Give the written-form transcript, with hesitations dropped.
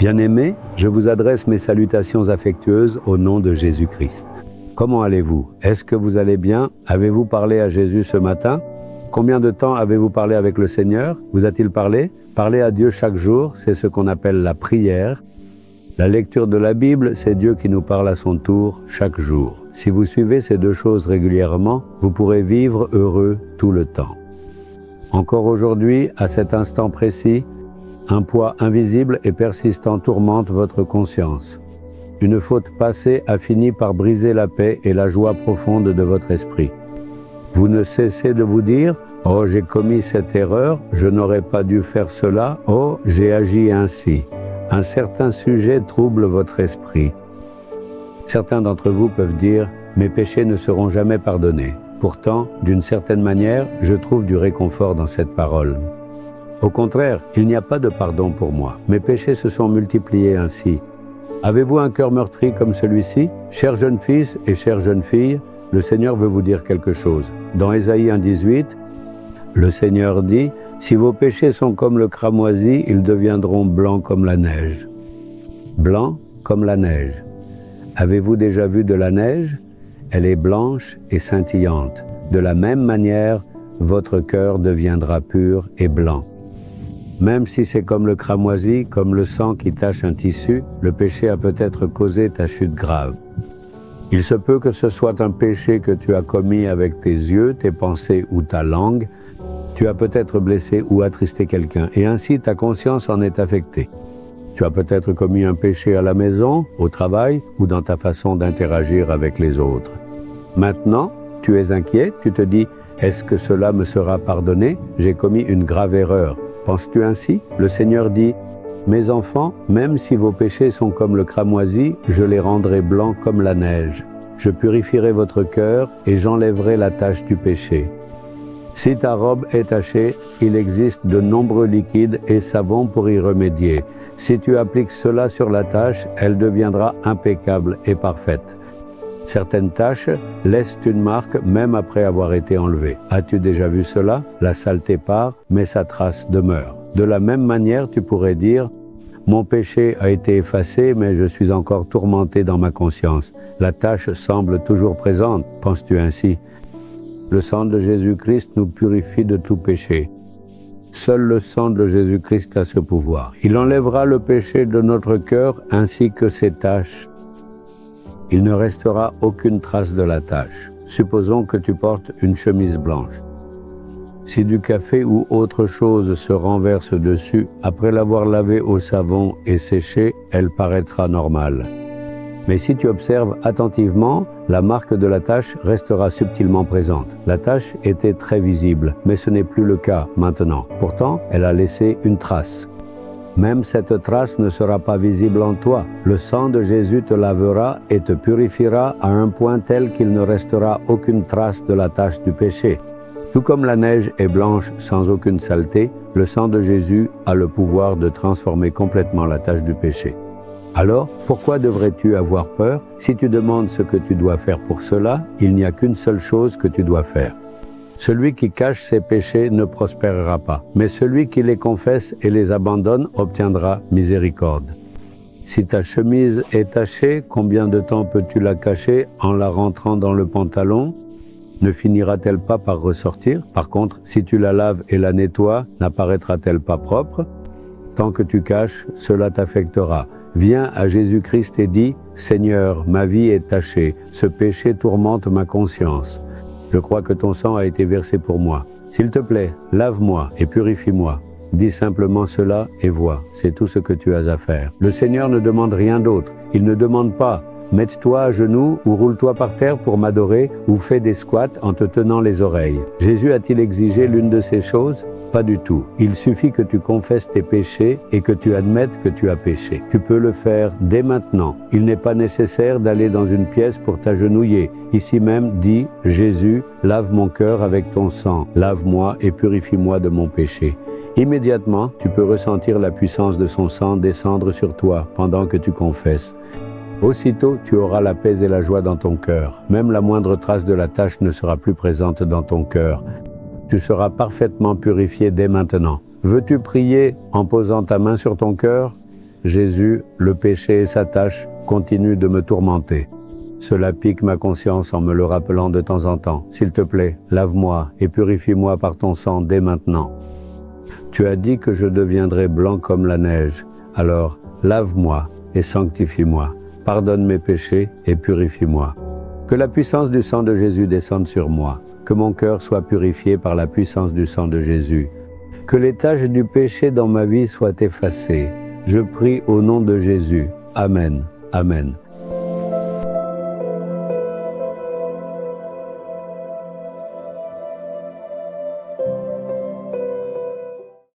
Bien-aimés, je vous adresse mes salutations affectueuses au nom de Jésus-Christ. Comment allez-vous? Est-ce que vous allez bien? Avez-vous parlé à Jésus ce matin? Combien de temps avez-vous parlé avec le Seigneur? Vous a-t-il parlé? Parler à Dieu chaque jour, c'est ce qu'on appelle la prière. La lecture de la Bible, c'est Dieu qui nous parle à son tour chaque jour. Si vous suivez ces deux choses régulièrement, vous pourrez vivre heureux tout le temps. Encore aujourd'hui, à cet instant précis, un poids invisible et persistant tourmente votre conscience. Une faute passée a fini par briser la paix et la joie profonde de votre esprit. Vous ne cessez de vous dire « Oh, j'ai commis cette erreur, je n'aurais pas dû faire cela, oh, j'ai agi ainsi ». Un certain sujet trouble votre esprit. Certains d'entre vous peuvent dire « Mes péchés ne seront jamais pardonnés ». Pourtant, d'une certaine manière, je trouve du réconfort dans cette parole. Au contraire, il n'y a pas de pardon pour moi. Mes péchés se sont multipliés ainsi. Avez-vous un cœur meurtri comme celui-ci? Chers jeunes fils et chères jeunes filles, le Seigneur veut vous dire quelque chose. Dans Ésaïe 1,18, le Seigneur dit « Si vos péchés sont comme le cramoisi, ils deviendront blancs comme la neige. » Blanc comme la neige. Avez-vous déjà vu de la neige? Elle est blanche et scintillante. De la même manière, votre cœur deviendra pur et blanc. Même si c'est comme le cramoisi, comme le sang qui tache un tissu, le péché a peut-être causé ta chute grave. Il se peut que ce soit un péché que tu as commis avec tes yeux, tes pensées ou ta langue. Tu as peut-être blessé ou attristé quelqu'un, et ainsi ta conscience en est affectée. Tu as peut-être commis un péché à la maison, au travail ou dans ta façon d'interagir avec les autres. Maintenant, tu es inquiet, tu te dis « Est-ce que cela me sera pardonné? J'ai commis une grave erreur. » Penses-tu ainsi? Le Seigneur dit « Mes enfants, même si vos péchés sont comme le cramoisi, je les rendrai blancs comme la neige. Je purifierai votre cœur et j'enlèverai la tache du péché. » Si ta robe est tachée, il existe de nombreux liquides et savons pour y remédier. Si tu appliques cela sur la tache, elle deviendra impeccable et parfaite. Certaines taches laissent une marque même après avoir été enlevées. As-tu déjà vu cela? La saleté part, mais sa trace demeure. De la même manière, tu pourrais dire « Mon péché a été effacé, mais je suis encore tourmenté dans ma conscience. La tache semble toujours présente. » Penses-tu ainsi? Le sang de Jésus-Christ nous purifie de tout péché. Seul le sang de Jésus-Christ a ce pouvoir. Il enlèvera le péché de notre cœur ainsi que ses taches. Il ne restera aucune trace de la tache. Supposons que tu portes une chemise blanche. Si du café ou autre chose se renverse dessus, après l'avoir lavé au savon et séché, elle paraîtra normale. Mais si tu observes attentivement, la marque de la tache restera subtilement présente. La tache était très visible, mais ce n'est plus le cas maintenant. Pourtant, elle a laissé une trace. Même cette trace ne sera pas visible en toi. Le sang de Jésus te lavera et te purifiera à un point tel qu'il ne restera aucune trace de la tache du péché. Tout comme la neige est blanche sans aucune saleté, le sang de Jésus a le pouvoir de transformer complètement la tache du péché. Alors, pourquoi devrais-tu avoir peur? Si tu demandes ce que tu dois faire pour cela, il n'y a qu'une seule chose que tu dois faire. Celui qui cache ses péchés ne prospérera pas, mais celui qui les confesse et les abandonne obtiendra miséricorde. Si ta chemise est tachée, combien de temps peux-tu la cacher en la rentrant dans le pantalon? Ne finira-t-elle pas par ressortir? Par contre, si tu la laves et la nettoies, n'apparaîtra-t-elle pas propre? Tant que tu caches, cela t'affectera. Viens à Jésus-Christ et dis « Seigneur, ma vie est tachée, ce péché tourmente ma conscience. Je crois que ton sang a été versé pour moi. S'il te plaît, lave-moi et purifie-moi. » Dis simplement cela et vois, c'est tout ce que tu as à faire. Le Seigneur ne demande rien d'autre. Il ne demande pas « Mets-toi à genoux ou roule-toi par terre pour m'adorer ou fais des squats en te tenant les oreilles. » Jésus a-t-il exigé l'une de ces choses? Pas du tout. Il suffit que tu confesses tes péchés et que tu admettes que tu as péché. Tu peux le faire dès maintenant. Il n'est pas nécessaire d'aller dans une pièce pour t'agenouiller. Ici même, dis « Jésus, lave mon cœur avec ton sang. Lave-moi et purifie-moi de mon péché. » Immédiatement, tu peux ressentir la puissance de son sang descendre sur toi pendant que tu confesses. Aussitôt, tu auras la paix et la joie dans ton cœur. Même la moindre trace de la tache ne sera plus présente dans ton cœur. Tu seras parfaitement purifié dès maintenant. Veux-tu prier en posant ta main sur ton cœur? Jésus, le péché et sa tâche continuent de me tourmenter. Cela pique ma conscience en me le rappelant de temps en temps. S'il te plaît, lave-moi et purifie-moi par ton sang dès maintenant. Tu as dit que je deviendrai blanc comme la neige. Alors, lave-moi et sanctifie-moi. Pardonne mes péchés et purifie-moi. Que la puissance du sang de Jésus descende sur moi. Que mon cœur soit purifié par la puissance du sang de Jésus. Que les taches du péché dans ma vie soient effacées. Je prie au nom de Jésus. Amen. Amen.